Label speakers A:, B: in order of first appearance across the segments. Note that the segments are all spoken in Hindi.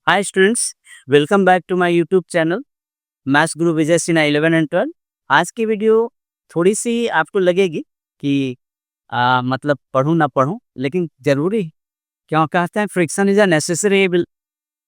A: Hi students, welcome back to my YouTube channel maths guru Vijay Sinha 11 and 12। आज की वीडियो थोड़ी सी आपको लगेगी कि मतलब पढूं ना पढूं, लेकिन जरूरी है। क्यों कहते हैं friction is a necessary evil.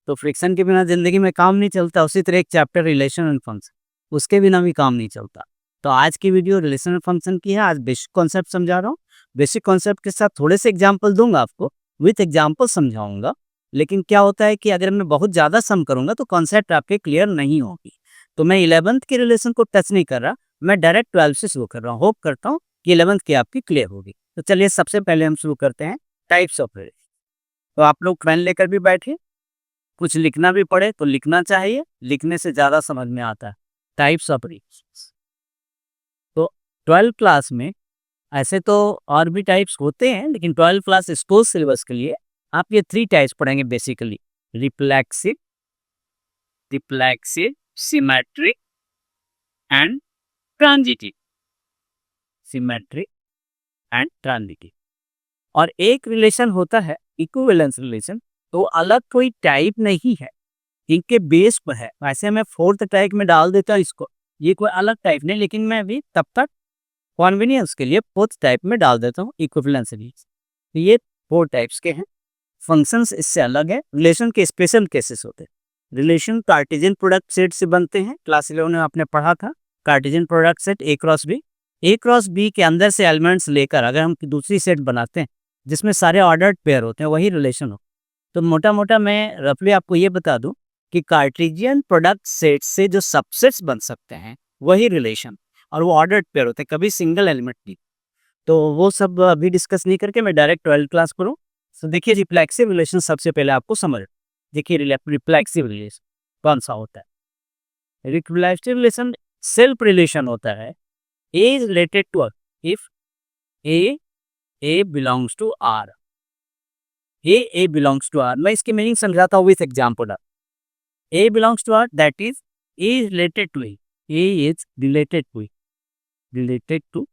A: तो फ्रिक्शन के बिना जिंदगी में काम नहीं चलता। उसी तरह एक चैप्टर रिलेशन एंड फंक्शन, उसके बिना भी काम नहीं चलता। तो आज की वीडियो रिलेशन एंड फंक्शन की है। आज बेसिक कॉन्सेप्ट समझा रहा हूँ। बेसिक कॉन्सेप्ट के साथ थोड़े से एग्जाम्पल दूंगा आपको, विथ एग्जाम्पल समझाऊंगा। लेकिन क्या होता है कि अगर मैं बहुत ज़्यादा सम करूंगा तो कॉन्सेप्ट आपके क्लियर नहीं होगी। तो मैं 11th के रिलेशन को टच नहीं कर रहा, मैं डायरेक्ट 12 से शुरू कर रहा हूँ। होप करता हूँ कि 11th की आपकी क्लियर होगी। तो चलिए सबसे पहले हम शुरू करते हैं टाइप्स ऑफ रिलेशन। तो आप लोग पेन लेकर भी बैठिए, कुछ लिखना भी पड़े तो लिखना चाहिए, लिखने से ज़्यादा समझ में आता है। Types of relation. तो 12 क्लास में ऐसे तो और भी टाइप्स होते हैं, लेकिन 12 क्लास स्कूल सिलेबस के लिए आप ये 3 टाइप्स पढ़ेंगे basically. Reflexive, reflexive, symmetric and transitive. Symmetric and transitive. और एक रिलेशन होता है इक्विवेलेंस रिलेशन। तो अलग कोई टाइप नहीं है, इनके बेस पर है। वैसे मैं फोर्थ टाइप में डाल देता हूँ इसको, ये कोई अलग टाइप नहीं, लेकिन मैं अभी तब तक कॉन्वीनियंस के लिए फोर्थ टाइप में डाल देता हूँ इक्विवेलेंस रिलेशन। तो ये 4 टाइप्स के हैं। फंक्शंस इससे अलग है। रिलेशन के स्पेशल केसेस होते हैं। रिलेशन कार्टेशियन प्रोडक्ट सेट से बनते हैं। क्लास 11 में आपने पढ़ा था Cartesian product set A cross B. A cross B के अंदर से एलिमेंट्स लेकर अगर हम दूसरी सेट बनाते हैं जिसमें सारे ऑर्डर्ड पेयर होते हैं, वही रिलेशन हो। तो मोटा मोटा मैं रफली आपको ये बता दूं कि कार्टेशियन प्रोडक्ट सेट से जो सबसेट्स बन सकते हैं वही रिलेशन, और वो ऑर्डर्ड पेयर होते हैं, कभी सिंगल एलिमेंट नहीं। तो वो सब अभी डिस्कस नहीं करके मैं डायरेक्ट 12 क्लास करूँ। तो देखिए रिफ्लेक्सिव रिलेशन सबसे पहले आपको समझ। देखिए रिफ्लेक्सिव रिलेशन कौन सा होता है। रिफ्लेक्सिव रिलेशन सेल्फ रिलेशन होता है। A is related to R if a belongs to R. A belongs to R, मैं इसकी मीनिंग समझाता हूँ with example. A belongs to R, that is a is related to a is related to related to.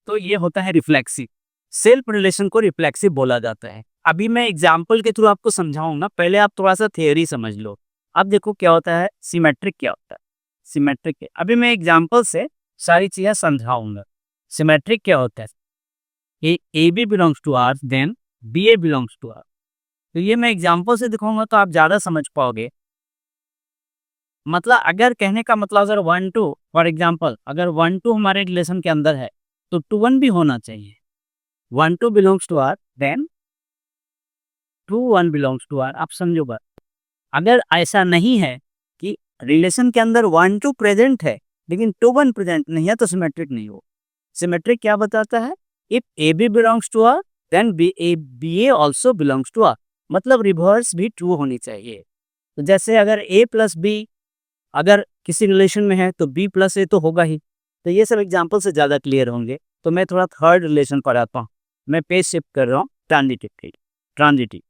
A: तो ये होता है रिफ्लेक्सिव। सेल्फ रिलेशन को रिफ्लेक्सिव बोला जाता है। अभी मैं एग्जाम्पल के थ्रू आपको समझाऊंगा, पहले आप थोड़ा सा थियोरी समझ लो। अब देखो क्या होता है सिमेट्रिक, क्या होता है सिमेट्रिक। अभी मैं एग्जाम्पल से सारी चीजें समझाऊंगा। सिमेट्रिक क्या होता है, A B belongs to R then B A belongs to R. तो ये मैं एग्जाम्पल से दिखाऊंगा तो आप ज्यादा समझ पाओगे। मतलब अगर कहने का मतलब अगर 1 2 फॉर एग्जाम्पल, अगर 1 2 हमारे रिलेशन के अंदर है तो 2 1 भी होना चाहिए। 1 2 belongs to R then 2 1 belongs to R. आप समझो बात। अगर ऐसा नहीं है कि रिलेशन के अंदर 1 2 प्रेजेंट है लेकिन 2 1 प्रेजेंट नहीं है तो सिमेट्रिक नहीं हो। सिमेट्रिक क्या बताता है, if A B belongs to R then B A also belongs to R. मतलब रिवर्स भी ट्रू होनी चाहिए। तो जैसे अगर ए प्लस बी अगर किसी रिलेशन में है तो बी प्लस ए तो होगा ही। तो ये सब एग्जाम्पल से ज़्यादा क्लियर होंगे। तो मैं थोड़ा थर्ड रिलेशन पढ़ाता हूँ। मैं पेज शिफ्ट कर रहा हूँ ट्रांजिटिव पे। ट्रांजिटिव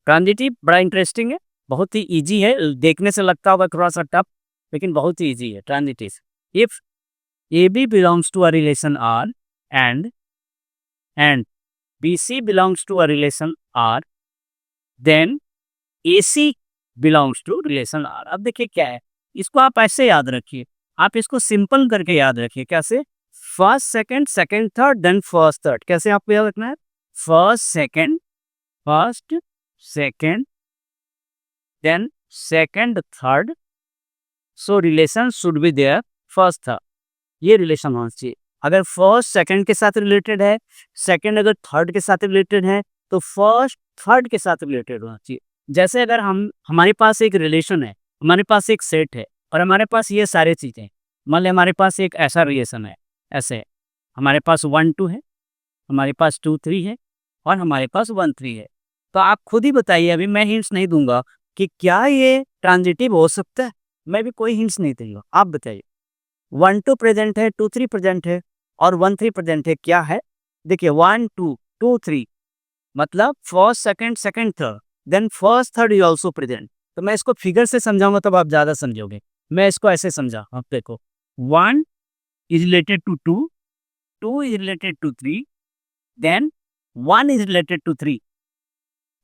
A: ट्रांजिटिव बड़ा इंटरेस्टिंग है, बहुत ही इजी है। देखने से लगता होगा थोड़ा सा टफ, लेकिन बहुत ही इजी है transitive. If A B belongs to a relation R and B C belongs to a relation R then A C belongs to relation R. अब देखिए क्या है, इसको आप ऐसे याद रखिए। आप इसको सिंपल करके याद रखिए। कैसे, first second second third then first third. कैसे आपको याद रखना है, first second then second third. So relation should be there first third. ये रिलेशन होना चाहिए। अगर फर्स्ट सेकंड के साथ रिलेटेड है, सेकंड अगर थर्ड के साथ रिलेटेड है, तो फर्स्ट थर्ड के साथ रिलेटेड होना चाहिए। जैसे अगर हमारे पास एक रिलेशन है, हमारे पास एक सेट है और हमारे पास ये सारे चीजें, मान लिया हमारे पास एक ऐसा रिलेशन है, ऐसे है। हमारे पास 1 2 है, हमारे पास 2 3 है और हमारे पास 1 3 है। तो आप खुद ही बताइए, अभी मैं हिंट्स नहीं दूंगा कि क्या ये ट्रांजिटिव हो सकता है। मैं भी कोई हिंट्स नहीं दूंगा, आप बताइए। 1 2 प्रेजेंट है, 2 3 प्रेजेंट है और 1 3 प्रेजेंट है, क्या है। देखिए 1 2 2 3 मतलब first second second third then first third is also present. तो मैं इसको फिगर से समझाऊंगा तब आप ज्यादा समझोगे। मैं इसको ऐसे समझा, आप देखो 1 is related to 2, 2 is related to 3 then 1 is related to 3।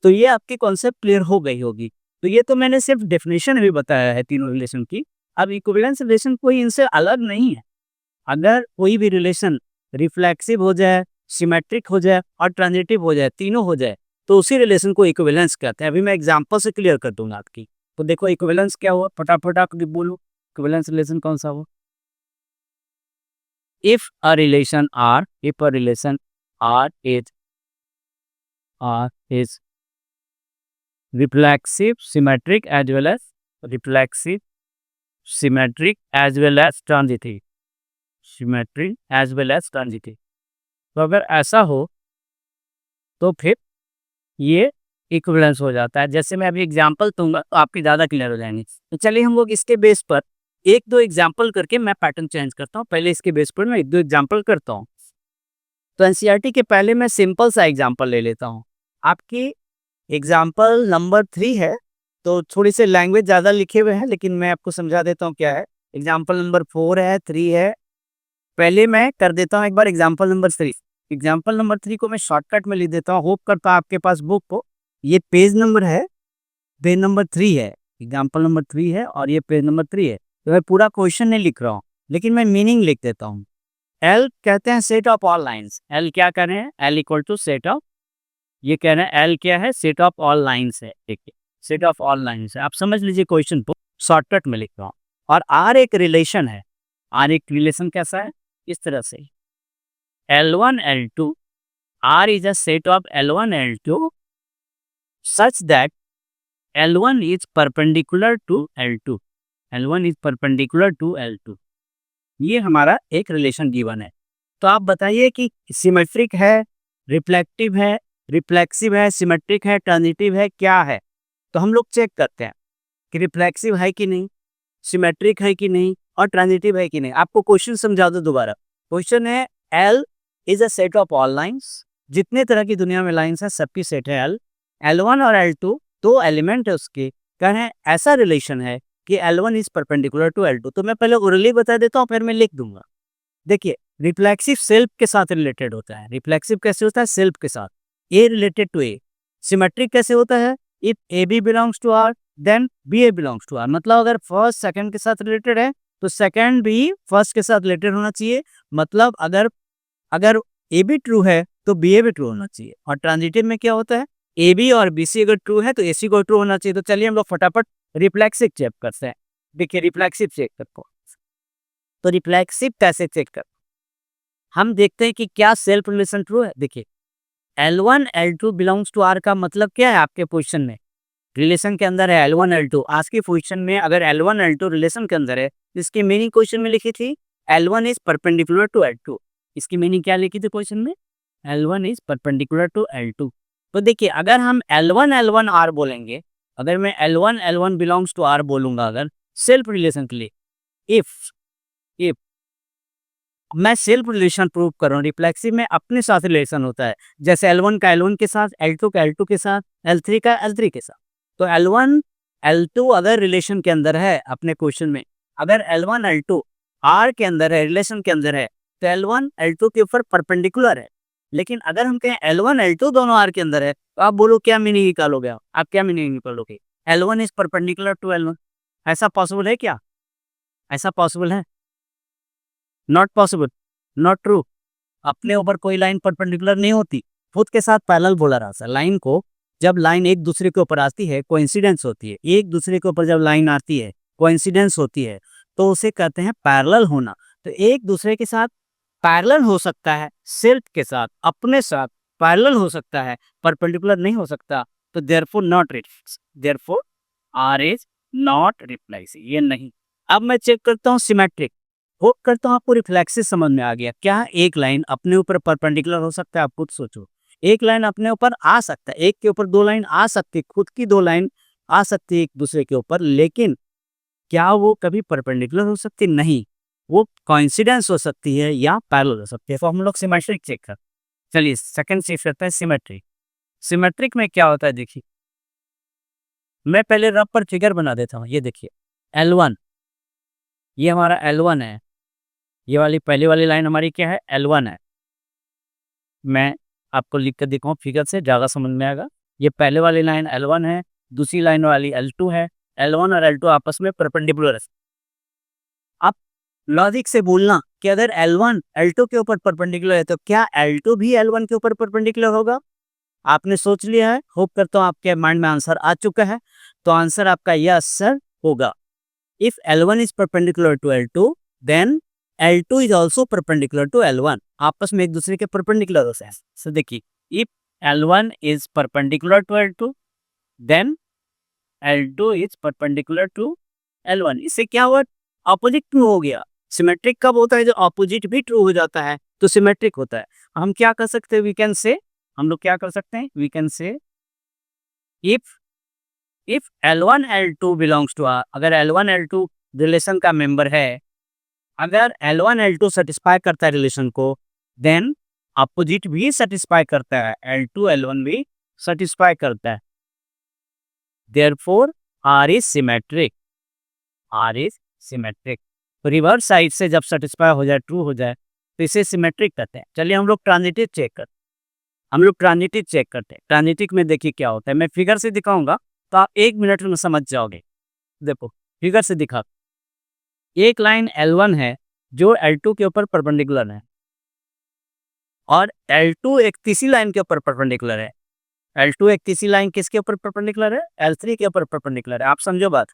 A: तो ये आपकी कॉन्सेप्ट क्लियर हो गई होगी। तो ये तो मैंने सिर्फ डेफिनेशन भी बताया है तीनों रिलेशन की। अब इक्विवेलेंस रिलेशन कोई इनसे अलग नहीं है। अगर कोई भी रिलेशन रिफ्लेक्सिव हो जाए, सिमेट्रिक हो जाए और ट्रांजिटिव हो जाए, तीनों हो जाए, तो उसी रिलेशन को इक्विवेलेंस कहते हैं। अभी मैं एग्जांपल से क्लियर कर दूंगा आपकी। तो देखो इक्विवेलेंस क्या हुआ, फटाफट आप बोलो इक्विवेलेंस रिलेशन कौन सा हुआ। If a relation R is reflexive, symmetric as well as reflexive, symmetric as well as transitive, symmetric as well as transitive। तो अगर ऐसा हो तो फिर ये इक्विवेलेंस हो जाता है। जैसे मैं अभी एग्जांपल दूंगा तो आपकी ज़्यादा क्लियर हो जाएंगे। तो चलिए हम लोग इसके बेस पर एक दो एग्जांपल करके मैं पैटर्न चेंज करता हूँ। पहले इसके बेस पर मैं एक दो एग्जांपल करता हूँ। तो एनसीईआरटी के पहले मैं सिंपल सा एग्जांपल ले लेता हूँ। आपकी एग्जाम्पल नंबर 3 है, तो थोड़ी सी लैंग्वेज ज़्यादा लिखे हुए हैं, लेकिन मैं आपको समझा देता हूँ क्या है। एग्जाम्पल नंबर 4 है, 3 है। पहले मैं कर देता हूँ एक बार एग्जाम्पल नंबर 3। एग्जाम्पल नंबर 3 को मैं शॉर्टकट में लिख देता हूँ। होप करता हूँ आपके पास बुक हो। ये पेज नंबर है, पेज नंबर 3 है। एग्जाम्पल नंबर 3 है और ये पेज नंबर 3 है। तो मैं पूरा क्वेश्चन नहीं लिख रहा हूँ, लेकिन मैं मीनिंग लिख देता हूँ। एल कहते हैं set of all lines. L क्या कर रहे हैं, L equal to set of, ये कह रहे हैं एल क्या है, सेट ऑफ ऑल लाइन्स है। देखिए सेट ऑफ ऑल लाइन्स है। आप समझ लीजिए क्वेश्चन को, शॉर्टकट में लिख रहा हूँ। और आर एक रिलेशन है। आर एक रिलेशन कैसा है, इस तरह से L1 L2, R is a set of L1 L2 such that L1 is perpendicular to L2, L1 is perpendicular to L2। ये हमारा एक रिलेशन गिवन है। तो आप बताइए कि सिमेट्रिक है, रिफ्लेक्टिव है, रिफ्लेक्सिव है, सिमेट्रिक है, ट्रांजिटिव है, क्या है। तो हम लोग चेक करते हैं कि रिफ्लेक्सिव है कि नहीं, सिमेट्रिक है कि नहीं और ट्रांजिटिव है कि नहीं। आपको क्वेश्चन समझा दो दोबारा। क्वेश्चन है L is a set of all lines. जितने तरह की दुनिया में लाइन्स है सबकी सेट है L। L1 और L2 दो एलिमेंट है उसके। कह रहे हैं ऐसा रिलेशन है कि L1 is perpendicular to L2। तो मैं पहले ओरली बता देता हूँ, फिर मैं लिख दूंगा। देखिए रिफ्लेक्सिव सेल्फ के साथ रिलेटेड होता है। रिफ्लेक्सिव कैसे होता है, सेल्फ के साथ। A related to a. Symmetric कैसे होता है, if A B belongs to R then B A belongs to R. मतलब अगर फर्स्ट सेकंड के साथ रिलेटेड है तो सेकंड भी फर्स्ट के साथ रिलेटेड होना चाहिए। मतलब अगर अगर ए बी ट्रू है तो बी ए भी ट्रू होना चाहिए। और ट्रांजिटिव में क्या होता है, ए बी और बी सी अगर ट्रू है तो ए सी को ट्रू होना चाहिए। तो चलिए हम लोग फटाफट रिफ्लेक्सिव चेक करते हैं। देखिए रिफ्लेक्सिव चेक करते हैं। तो रिफ्लेक्सिव कैसे चेक करते हैं, हम देखते हैं कि क्या सेल्फ रिलेशन ट्रू है। देखिए L1 L2 belongs to R का मतलब क्या है, आपके पोजीशन में रिलेशन के अंदर है L1 L2। आज की पोजीशन में अगर L1 L2 रिलेशन के अंदर है, इसकी मीनिंग क्वेश्चन में लिखी थी L1 is perpendicular to L2। इसकी मीनिंग क्या लिखी थी क्वेश्चन में, L1 is perpendicular to L2। तो देखिए अगर हम L1 L1 R बोलेंगे, अगर मैं L1 L1 belongs to R बोलूंगा अगर सेल्फ रिलेशन के लिए, इफ इफ मैं सेल्फ रिलेशन प्रूव कर रहा हूँ, रिफ्लेक्सिव में अपने साथ रिलेशन होता है। जैसे L1 का L1 के साथ, L2 का L2 के साथ, L3 का L3 के साथ। तो L1 L2 अगर रिलेशन के अंदर है अपने क्वेश्चन में, अगर L1 L2 R के अंदर है, रिलेशन के अंदर है, तो L1 L2 के ऊपर परपेंडिकुलर है। लेकिन अगर हम कहें L1 L2 दोनों R के अंदर है, तो आप बोलो क्या मीनिंग निकालोगे, आप क्या मीनिंग निकालोगे, L1 is perpendicular to L1। ऐसा पॉसिबल है क्या, ऐसा पॉसिबल है, नॉट पॉसिबल, नॉट ट्रू। अपने ऊपर कोई लाइन परपेंडिकुलर नहीं होती, खुद के साथ पैरेलल बोला रहा है। लाइन को जब लाइन एक दूसरे के ऊपर आती है, कोइंसिडेंस होती है। एक दूसरे के ऊपर जब लाइन आती है, कोइंसिडेंस होती है, तो उसे कहते हैं पैरेलल होना। तो एक दूसरे के साथ पैरेलल हो सकता है, सेल्फ के साथ, अपने साथ पैरेलल हो सकता है, परपेंडिकुलर नहीं हो सकता। तो therefore not reflex, therefore R is not reflexive, ये नहीं। अब मैं चेक करता हूँ सिमेट्रिक। होप करता हूँ आपको रिफ्लेक्सिव समझ में आ गया। क्या एक लाइन अपने ऊपर परपेंडिकुलर हो सकता है, आप खुद सोचो। एक लाइन अपने ऊपर आ सकता है, एक के ऊपर दो लाइन आ सकती है, खुद की दो लाइन आ सकती है एक दूसरे के ऊपर, लेकिन क्या वो कभी परपेंडिकुलर हो सकती, नहीं। वो कोइंसिडेंस हो सकती है या पैरेलल हो सकती है। तो हम लोग सिमेट्रिक चेक कर, चलिए सेकंड चेक करते हैं सिमेट्रिक। सिमेट्रिक में क्या होता है, देखिए मैं पहले रफ पर फिगर बना देता हूँ। ये देखिए L1, ये हमारा L1 है। ये वाली पहली वाली लाइन हमारी क्या है, L1 है। मैं आपको लिख कर दिखाऊं फिगर से, ज़्यादा समझ में आएगा। ये पहले वाली लाइन L1 है, दूसरी लाइन वाली L2 है। L1 और L2 आपस में परपेंडिकुलर है। अब लॉजिक से बोलना कि अगर L1 L2 के ऊपर परपेंडिकुलर है तो क्या L2 भी L1 के ऊपर परपेंडिकुलर होगा? आपने सोच लिया है? होप करता हूँ आपके माइंड में आंसर आ चुका है। तो आंसर आपका यस सर होगा। If L1 is perpendicular to L2 then L2 is also perpendicular to L1। आपस में एक दूसरे के परपेंडिकुलर होते हैं। सो देखिए, if L1 is perpendicular to L2 then L2 is perpendicular to L1। इससे क्या हुआ? ऑपोजिट ट्रू हो गया। सिमेट्रिक कब होता है? जो ऑपोजिट भी ट्रू हो जाता है तो सिमेट्रिक होता है। हम क्या कर सकते हैं? वी कैन से, हम लोग क्या कर सकते हैं? We can say if L1 L2 belongs to R, अगर L1 L2 रिलेशन का मेंबर है, अगर L1 L2 सेटिस्फाई करता है रिलेशन को, देन अपोजिट भी सेटिस्फाई करता है, L2 L1 भी सेटिस्फाई करता है। Therefore R is symmetric. R is symmetric. तो रिवर्स साइड से जब सेटिस्फाई हो जाए, ट्रू हो जाए, तो इसे सिमेट्रिक कहते हैं। चलिए हम लोग ट्रांजिटिव चेक करते हैं। ट्रांजिटिव में देखिए क्या होता है। मैं फिगर से दिखाऊंगा तो आप 1 मिनट में समझ जाओगे। देखो फिगर से दिखा, एक लाइन L1 है जो L2 के ऊपर परपेंडिकुलर है और L2 एक तीसरी लाइन के ऊपर परपेंडिकुलर है। L2 एक तीसरी लाइन किसके ऊपर परपेंडिकुलर है? L3 के ऊपर परपेंडिकुलर है। आप समझो बात।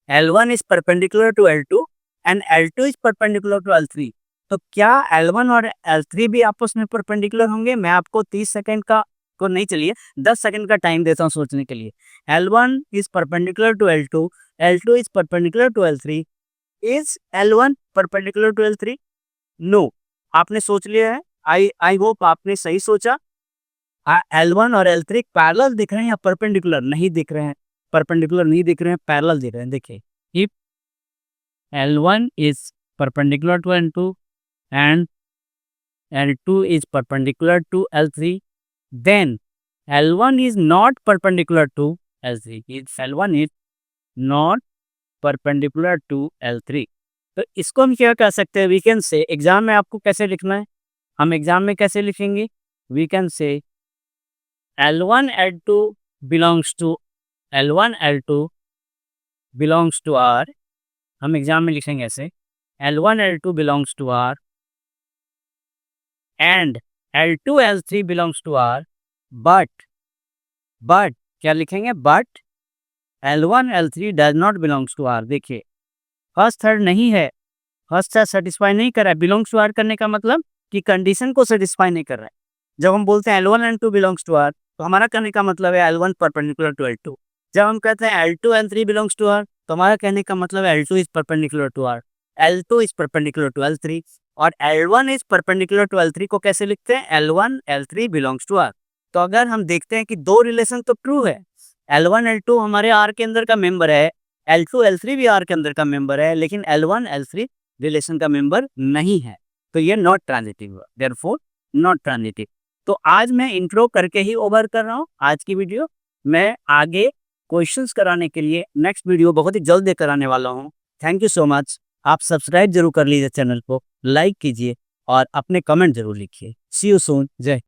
A: L1 is perpendicular to L2 and L2 is perpendicular to L3। तो क्या L1 और L3 भी आपस में परपेंडिकुलर होंगे? मैं आपको 30 सेकंड का को नहीं, चलिए 10 सेकंड का टाइम देता हूँ सोचने के लिए। L1 is perpendicular to L2, L2 is perpendicular to L3। Is L1 perpendicular to L3? No. आपने सोच लिया है? आई होप आपने सही सोचा। L1 और L3 पैरेलल दिख रहे हैं या परपेंडिकुलर नहीं दिख रहे हैं? परपेंडिकुलर नहीं दिख रहे हैं, पैरेलल दिख रहे हैं। देखिए, if L1 is perpendicular to L2 and L2 is perpendicular to L3, then L1 is not perpendicular to L3. L1 is not perpendicular to L3। तो इसको हम क्या कह सकते हैं? वी कैन से, एग्जाम में आपको कैसे लिखना है? हम एग्जाम में कैसे लिखेंगे? वी कैन से L1 L2 belongs to L1 L2 belongs to R। हम एग्जाम में लिखेंगे ऐसे, L1 L2 belongs to R and L2 L3 belongs to R, but क्या लिखेंगे? but L1 L3 does not belongs to R। देखिए, फर्स्ट थर्ड नहीं है, फर्स्ट थर्ड सेटिस्फाई नहीं कर रहा है। बिलोंग्स टू आर करने का मतलब कि कंडीशन को सेटिस्फाई नहीं कर रहा है। जब हम बोलते हैं L1 L2 belongs to R, तो हमारा कहने का मतलब है L1 परपेंडिकुलर टू L2। जब हम कहते हैं L2 L3 belongs to R, तो हमारा कहने का मतलब है L2 is perpendicular to R, L2 is perpendicular to L3 और L1 is perpendicular to L3 को कैसे लिखते हैं? L1 L3 belongs to R. तो अगर हम देखते हैं कि दो रिलेशन तो ट्रू है, L1 L2 हमारे आर के अंदर का मेंबर है, L2 L3 भी आर के अंदर का मेंबर है, लेकिन L1 L3 रिलेशन का मेंबर नहीं है, तो ये not transitive, therefore not transitive. तो आज मैं इंट्रो करके ही ओवर कर रहा हूँ आज की वीडियो। मैं आगे क्वेश्चंस कराने के लिए नेक्स्ट वीडियो बहुत ही जल्द लेकर आने वाला हूँ। Thank you so much. आप सब्सक्राइब जरूर कर लीजिए चैनल को, लाइक कीजिए और अपने कमेंट जरूर लिखिए। सी यू सून। जय